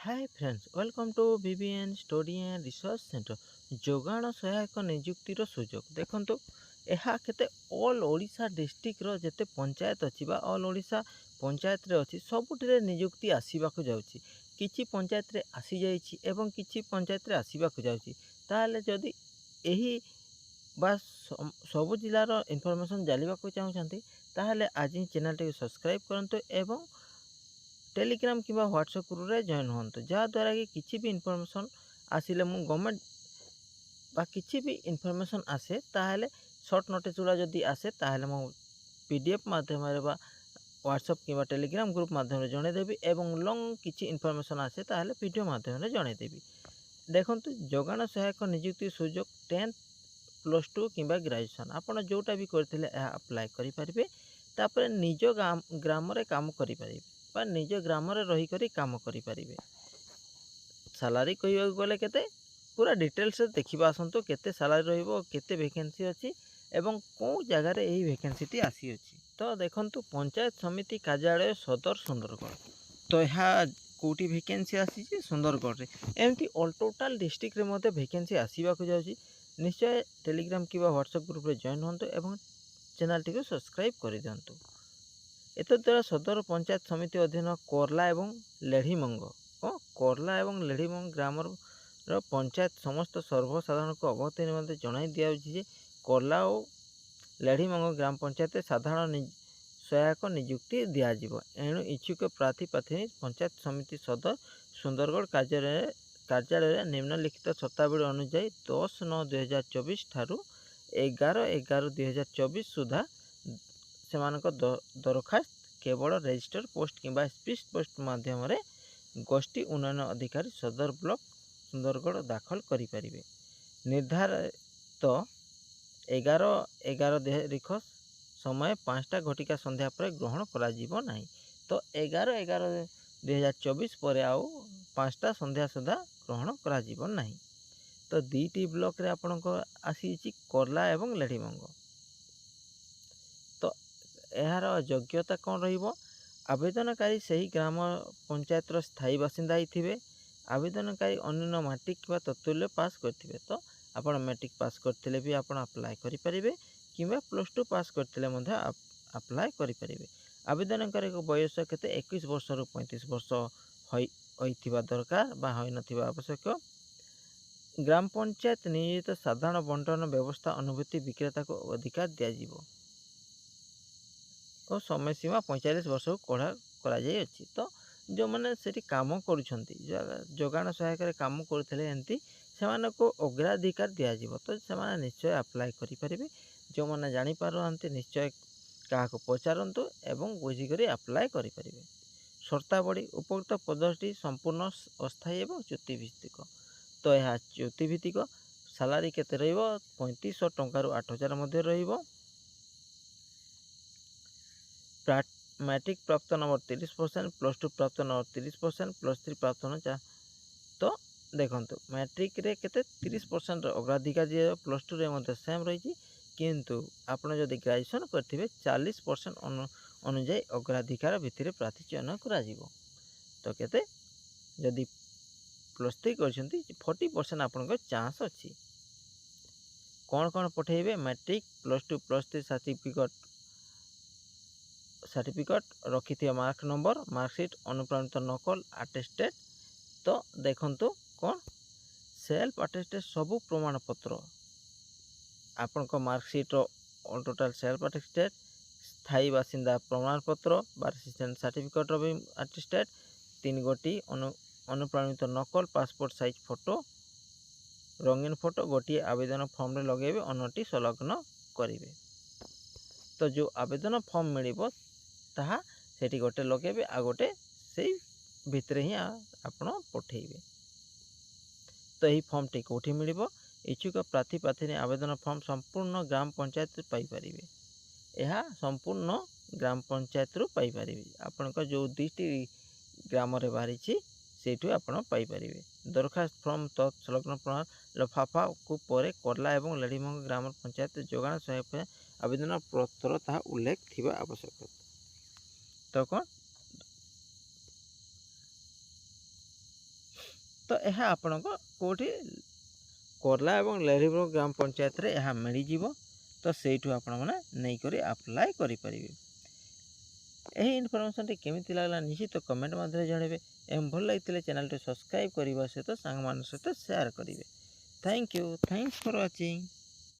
Hi friends welcome to BBN study and research centre जोगाण सहायक नियुक्तिर सुजोग देखंतु यह केते ऑल ओडिशा डिस्ट्रिक्ट रो जेते पंचायत अछि बा ऑल ओडिशा पंचायत रे अछि सबुटिरे नियुक्ति आसीबाकु जाउछि किछि पंचायत रे आसी जाइछि एवं किछि पंचायत रे आसीबाकु जाउछि ताले जदि एही बा सबु जिल्लार इनफॉरमेशन जानिबाकु चाहुछंती ताले आज ही चैनल टी सब्सक्राइब करंतु एवं टेलीग्राम कि व्हाट्सएप ग्रुप रे जॉइन हूँ जहाँद्वारा कि किसी भी इनफॉरमेशन आसिले मु गवर्नमेंट बा किसी भी इनफॉरमेशन आसे ताहले शॉर्ट नोटिस गुड़ा जदि आसे ताहले मु पीडीएफ माध्यम व्हाट्सएप कि टेलीग्राम ग्रुप माध्यम जनईदेवी एवं लंग किसी इनफॉरमेशन आसे ताहले वीडियो माध्यम जनईदेवी। देखो जोगाण सहायक नियुक्ति सुजोग 10th +2 कि ग्रेजुएशन आपड़ जोटा भी करते अप्लाई करेंगे तापर निज ग्राम काम करें बा निज ग्राम रहीकि काम करें। सालारी कहवाक गले केते पूरा डिटेल्स देखा आसतु केते सालारी रहिबो केते वैकेंसी अच्छी एवं कौ जगार यही वैकेंसी आसी अछि। तो देखंतु पंचायत समिति कार्यालय सदर सुंदरगढ़ तो यह कौटी वैकेंसी आसी सुंदरगढ़ रे एमती ऑल टोटाल डिस्ट्रिक्ट रे मते वैकेंसी आसीबाकु जाउछि। निश्चय टेलीग्राम कि व्हाट्सएप ग्रुप रे जॉइन होंतु एवं चैनल टी को सब्सक्राइब कर दियंतु। एतद्वारा सदर पंचायत समिति अधीन कोरला एवं लेढ़ीमंग कोरला एवं लेढ़ीमंग ग्राम पंचायत समस्त सर्वसाधारण को अवगत निमंते जणाई दिया जे कोरला और लेढ़ीमंग ग्राम पंचायत साधारण सहायक नियुक्ति दिज्व एणु इच्छुक प्रार्थी प्रार्थी पंचायत समिति सदर सुंदरगढ़ कार्यालय निम्नलिखित शर्तावली अनुଯାयी 10/9/2024 ठारू 11/11/2024 सुधा से दरखास्त केवल रजिस्टर पोस्ट कि स्पीड पोस्ट माध्यम गोष्ठी उन्नयन अधिकारी सदर ब्लॉक सुंदरगढ़ दाखल करें। निर्धारित 11/11 समय 5टा घटिका संध्या पर ग्रहण करा जीवो नहीं। तो 11/11/2024 पर आउ 5टा संध्या सुधा ग्रहण करा जीवो नहीं। तो दुईटी ब्लॉक रे आपण को आसी कोरला एवं लेढ़ीमंग। तो यार योग्यता कौन रहिबो आवेदनकारी से ही ग्राम पंचायत स्थायी बासिंदा ही आवेदनकारी अन्य मैट्रिक कि तत्तुल्य पास करते तो आपण मैट्रिक पास करते भी आप अप्लाई करें कि +2 पास करते अप्लाई करें। आवेदनकारी बयस केते 21 वर्ष रु 35 वर्ष होइथिबा दरकार बा होई नथिबा आवश्यक। ग्राम पंचायत नियोजित साधारण बंटन व्यवस्था अनुभूति विक्रेता को अधिकार दिज्व और समय सीमा 45 वर्ष को कड़ा कर। तो जो मैंने से काम कर जोगाण सहायक काम करते एमती से अग्राधिकार दिज्व तो से निश्चय अप्लाई करें। जो मैंने जापारे निश्चय क्या पचारतु एवं बुझिक अप्लाई करें। शर्तावली उपयुक्त पदटी संपूर्ण अस्थायी एवं च्युतिभित्तिक। तो यह च्युतिभित्तिक सालारी केते रहिबो 3500 टंका रु 8000 मध्य रहिबो। मैट्रिक प्राप्त नंबर 30%, +2 प्राप्त नंबर 30%, +3 प्राप्त नंबर। तो देखंतु मैट्रिक रे केते 30% अग्राधिकार दिए +2 रे मते सेम रही किंतु आपण जदि ग्रेजुएशन करथिबे 40% अनुଯାयी अग्राधिकार भितर प्रार्थी चयन करा जीवो। तो केते जदि +3 करछंती 40% आपनको चांस अछि। कौन कौन पठेबे मैट्रिक +2 +3 सर्टिफिकेट रखी मार्क नंबर मार्कशीट अनुप्राणित नकल अटेस्टेड। तो देखंतु कौन सेल्फ अटेस्टेड सबू प्रमाण पत्र आपण को marksheet all total self attested स्थायी बासिंदा प्रमाण पत्र रेसिडेंट सर्टिफिकेट भी अटेस्टेड 3 गोटी अनुप्राणित नकल पासपोर्ट साइज फोटो रंगीन फोटो गोटे आवेदन फॉर्म रे लगेबे अन्यटी संलग्न करेंगे। तो जो आवेदन फॉर्म मिलिबो ताहा सेठी गोटे लगेबे आ गोटे से भितर ही आपण पठेबे। तो यही फॉर्म टी कोठी मिलिबो इच्छुक प्रार्थी प्रार्थी आवेदन फॉर्म संपूर्ण ग्राम पंचायत पाई परिबे। यह संपूर्ण ग्राम पंचायत रु पाई परिबे आपण को जो 2टी ग्राम रे बाहरी सेठू आपण पाई परिबे। दरखास्त फॉर्म संलग्न प्रमाण लफाफा को परे कोरला एवं लेढ़ीमंग ग्राम पंचायत जोगाण सहायक आवेदन पत्र ताहा उल्लेख थिबा आवश्यक। तो कौन ତ ଏହା ଆପଣଙ୍କ କେଉଁଠି କର୍ଲା ଏବଂ ଲେରିବ୍ରୋ ଗ୍ରାମ ପଞ୍ଚାୟତରେ ଏହା ମିଳିଯିବ। ତ ସେଇଠୁ ଆପଣମାନେ ନେଇକରି ଆପ୍ଲାଏ କରିପାରିବେ। ଏହି ଇନଫର୍ମେସନ୍ଟି କେମିତି ଲାଗିଲା ନିଶ୍ଚିତ କମେଣ୍ଟ ମାଧ୍ୟମରେ ଜଣାଇବେ ଏବଂ ଭଲ ଲାଗିଥିଲେ ଚ୍ୟାନେଲଟି ସବସ୍କ୍ରାଇବ୍ କରିବା ସହିତ ସାଙ୍ଗମାନଙ୍କ ସହିତ ସେୟାର କରିବେ। Thank you, thanks for watching.